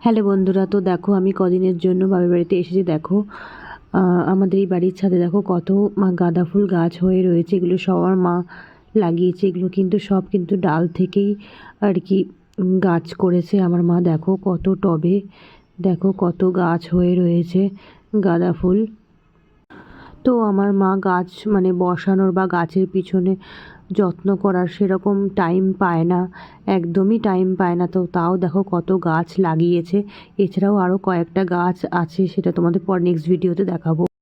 Hello বন্ধুরা, তো দেখো আমি কদিনের জন্য বাবার বাড়িতে এসেছি। দেখো আমাদের এই বাড়ির ছাদে দেখো কত গাঁদা ফুল গাছ হয়ে রয়েছে। এগুলো সব আমার মা লাগিয়েছে। এগুলো কিন্তু সব কিন্তু ডাল থেকেই আর কি গাছ করেছে আমার মা। দেখো কত টবে, দেখো কত গাছ হয়ে রয়েছে গাঁদা ফুল। তো আমার মা গাছ বসানোর বা গাছের পিছনে যত্ন করার সেরকম টাইম পায় না, একদমই টাইম পায় না। তো তাও দেখো কত গাছ লাগিয়েছে। এছাড়াও আরও কয়েকটা গাছ আছে, সেটা তোমাদের পর নেক্সট ভিডিওতে দেখাবো।